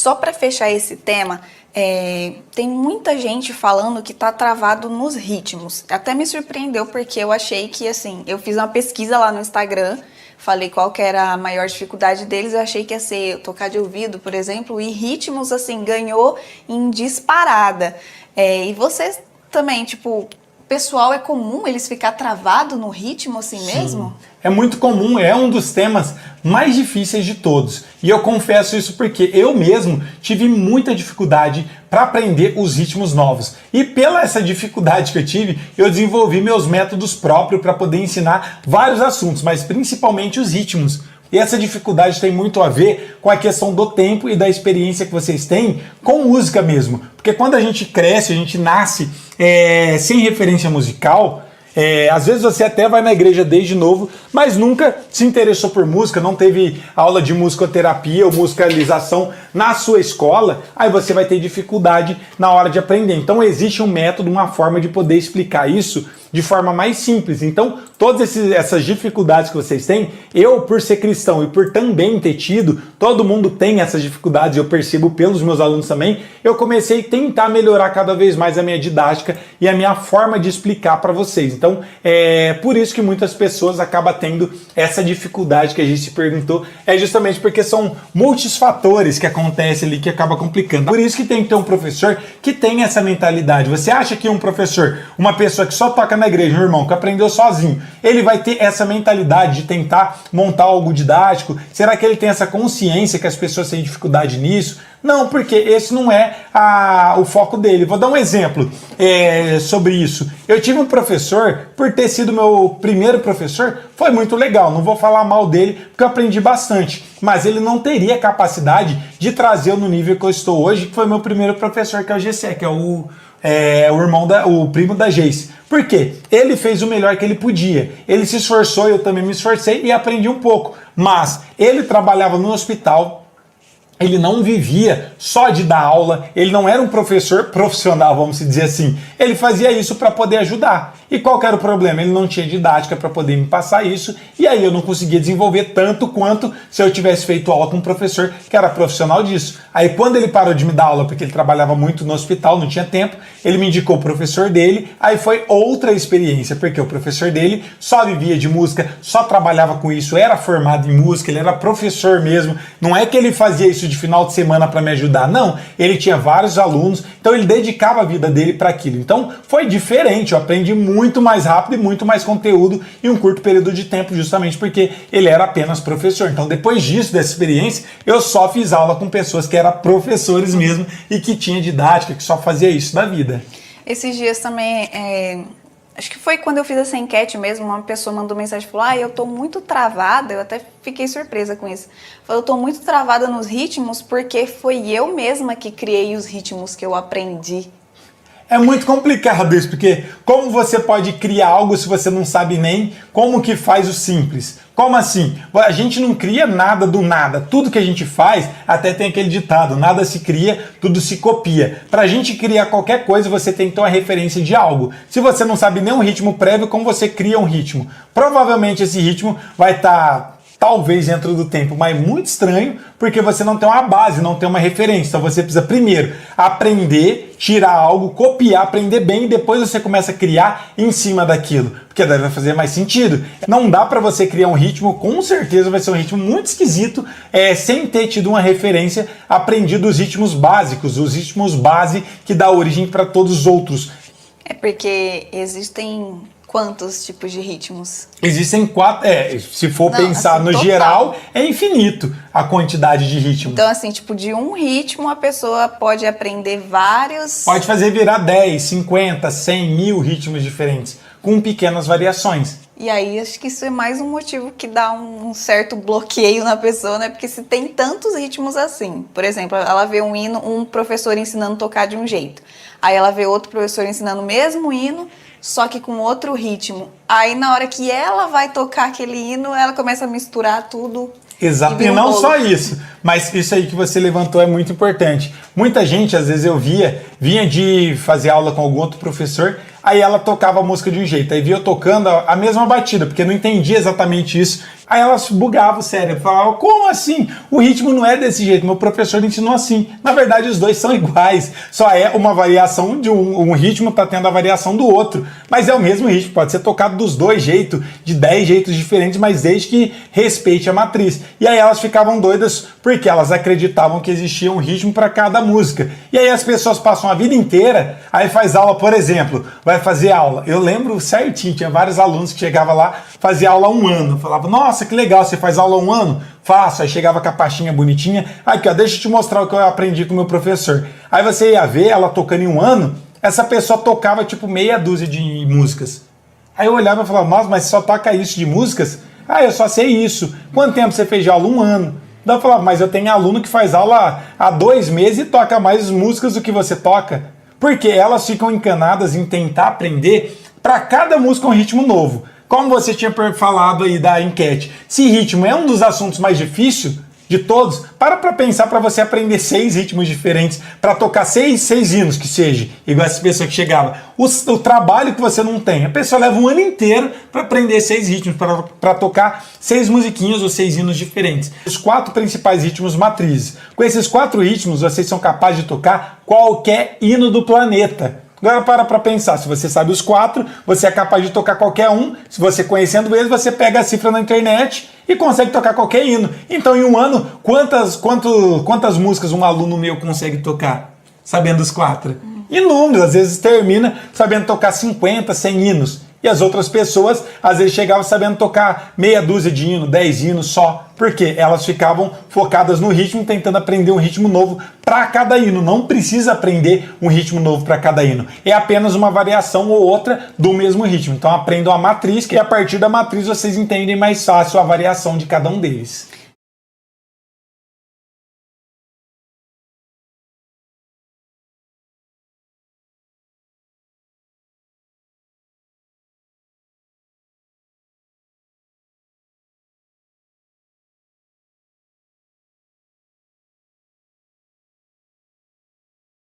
Só para fechar esse tema, tem muita gente falando que tá travado nos ritmos. Até me surpreendeu porque eu achei que, assim, eu fiz uma pesquisa lá no Instagram, falei qual que era a maior dificuldade deles, eu achei que ia ser tocar de ouvido, por exemplo, e ritmos, assim, ganhou em disparada. E vocês também, tipo, pessoal, é comum eles ficar travado no ritmo assim mesmo? É muito comum, é um dos temas mais difíceis de todos. E eu confesso isso porque eu mesmo tive muita dificuldade para aprender os ritmos novos. E pela essa dificuldade que eu tive, eu desenvolvi meus métodos próprios para poder ensinar vários assuntos, mas principalmente os ritmos. E essa dificuldade tem muito a ver com a questão do tempo e da experiência que vocês têm com música mesmo. Porque quando a gente cresce, a gente nasce sem referência musical, às vezes você até vai na igreja desde novo, mas nunca se interessou por música, não teve aula de musicoterapia ou musicalização na sua escola, aí você vai ter dificuldade na hora de aprender. Então existe um método, uma forma de poder explicar isso de forma mais simples. Então, todas essas dificuldades que vocês têm, eu, por ser cristão e por também ter tido, todo mundo tem essas dificuldades, eu percebo pelos meus alunos também, eu comecei a tentar melhorar cada vez mais a minha didática e a minha forma de explicar para vocês. Então, é por isso que muitas pessoas acabam tendo essa dificuldade que a gente se perguntou, é justamente porque são muitos fatores que acontecem ali que acaba complicando. Por isso que tem que ter um professor que tem essa mentalidade. Você acha que um professor, uma pessoa que só toca na igreja, um irmão que aprendeu sozinho, ele vai ter essa mentalidade de tentar montar algo didático? Será que ele tem essa consciência que as pessoas têm dificuldade nisso? Não, porque esse não é o foco dele. Vou dar um exemplo sobre isso. Eu tive um professor, por ter sido meu primeiro professor, foi muito legal. Não vou falar mal dele, porque eu aprendi bastante. Mas ele não teria capacidade de trazer eu no nível que eu estou hoje, que foi meu primeiro professor, que é o Gessé, que é o primo da Geice. Por quê? Ele fez o melhor que ele podia. Ele se esforçou, eu também me esforcei e aprendi um pouco. Mas ele trabalhava no hospital, ele não vivia só de dar aula, ele não era um professor profissional, vamos dizer assim. Ele fazia isso para poder ajudar. E qual que era o problema? Ele não tinha didática para poder me passar isso, e aí eu não conseguia desenvolver tanto quanto se eu tivesse feito aula com um professor que era profissional disso. Aí quando ele parou de me dar aula, porque ele trabalhava muito no hospital, não tinha tempo, ele me indicou o professor dele, aí foi outra experiência, porque o professor dele só vivia de música, só trabalhava com isso, era formado em música, ele era professor mesmo, não é que ele fazia isso de final de semana para me ajudar, não, ele tinha vários alunos, então ele dedicava a vida dele para aquilo. Então foi diferente, eu aprendi muito mais rápido e muito mais conteúdo em um curto período de tempo, justamente porque ele era apenas professor. Então depois disso, dessa experiência, eu só fiz aula com pessoas que eram professores mesmo e que tinha didática, que só fazia isso da vida. Esses dias também, acho que foi quando eu fiz essa enquete mesmo, uma pessoa mandou mensagem e falou: eu tô muito travada, eu até fiquei surpresa com isso. Falou: eu tô muito travada nos ritmos porque foi eu mesma que criei os ritmos que eu aprendi. É muito complicado isso, porque como você pode criar algo se você não sabe nem como que faz o simples? Como assim? A gente não cria nada do nada. Tudo que a gente faz, até tem aquele ditado, nada se cria, tudo se copia. Pra gente criar qualquer coisa, você tem que ter uma referência de algo. Se você não sabe nem um ritmo prévio, como você cria um ritmo? Provavelmente esse ritmo vai estar talvez dentro do tempo, mas muito estranho, porque você não tem uma base, não tem uma referência. Então você precisa primeiro aprender, tirar algo, copiar, aprender bem, e depois você começa a criar em cima daquilo, porque daí vai fazer mais sentido. Não dá pra você criar um ritmo, com certeza vai ser um ritmo muito esquisito, sem ter tido uma referência, aprendido os ritmos básicos, os ritmos base que dá origem para todos os outros. É porque existem quantos tipos de ritmos? Existem 4, se for pensar assim, no total. Geral, é infinito a quantidade de ritmos. Então, assim, tipo, de um ritmo a pessoa pode aprender vários... Pode fazer virar 10, 50, 100, 1000 ritmos diferentes, com pequenas variações. E aí, acho que isso é mais um motivo que dá um certo bloqueio na pessoa, né? Porque se tem tantos ritmos assim, por exemplo, ela vê um hino, um professor ensinando a tocar de um jeito, aí ela vê outro professor ensinando o mesmo hino, só que com outro ritmo. Aí na hora que ela vai tocar aquele hino, ela começa a misturar tudo. Exato, e não só isso, mas isso aí que você levantou é muito importante. Muita gente, às vezes eu vinha de fazer aula com algum outro professor, aí ela tocava a música de um jeito, aí via eu tocando a mesma batida, porque não entendia exatamente isso. Aí ela bugava o cérebro, falava, como assim? O ritmo não é desse jeito, meu professor ensinou assim. Na verdade, os dois são iguais, só é uma variação de um ritmo tá tendo a variação do outro, mas é o mesmo ritmo, pode ser tocado dos dois jeitos, de 10 jeitos diferentes, mas desde que respeite a matriz. E aí elas ficavam doidas porque elas acreditavam que existia um ritmo para cada música. E aí as pessoas passam a vida inteira, aí faz aula, por exemplo, vai fazer aula. Eu lembro certinho, tinha vários alunos que chegavam lá, fazia aula há um ano, falava, nossa, que legal, você faz aula há um ano? Faço. Aí chegava com a pastinha bonitinha, aqui ó, deixa eu te mostrar o que eu aprendi com o meu professor. Aí você ia ver ela tocando em um ano, essa pessoa tocava tipo meia dúzia de músicas. Aí eu olhava e falava, nossa, mas você só toca isso de músicas? Ah, eu só sei isso. Quanto tempo você fez de aula? Um ano. Daí eu falava, mas eu tenho aluno que faz aula há 2 meses e toca mais músicas do que você toca. Porque elas ficam encanadas em tentar aprender para cada música um ritmo novo. Como você tinha falado aí da enquete, se ritmo é um dos assuntos mais difíceis de todos, para pensar para você aprender 6 ritmos diferentes, para tocar 6 hinos que seja, igual essa pessoa que chegava. O trabalho que você não tem, a pessoa leva um ano inteiro para aprender 6 ritmos, para tocar 6 musiquinhas ou 6 hinos diferentes. Os 4 principais ritmos matrizes. Com esses 4 ritmos, vocês são capazes de tocar qualquer hino do planeta. Agora para pensar, se você sabe os 4, você é capaz de tocar qualquer um, se você conhecendo eles, você pega a cifra na internet e consegue tocar qualquer hino. Então em um ano, quantas músicas um aluno meu consegue tocar, sabendo os 4? Inúmeros, às vezes termina sabendo tocar 50, 100 hinos. E as outras pessoas, às vezes, chegavam sabendo tocar meia dúzia de hino, 10 hinos só. Por quê? Elas ficavam focadas no ritmo, tentando aprender um ritmo novo para cada hino. Não precisa aprender um ritmo novo para cada hino. É apenas uma variação ou outra do mesmo ritmo. Então aprendam a matriz, que a partir da matriz vocês entendem mais fácil a variação de cada um deles.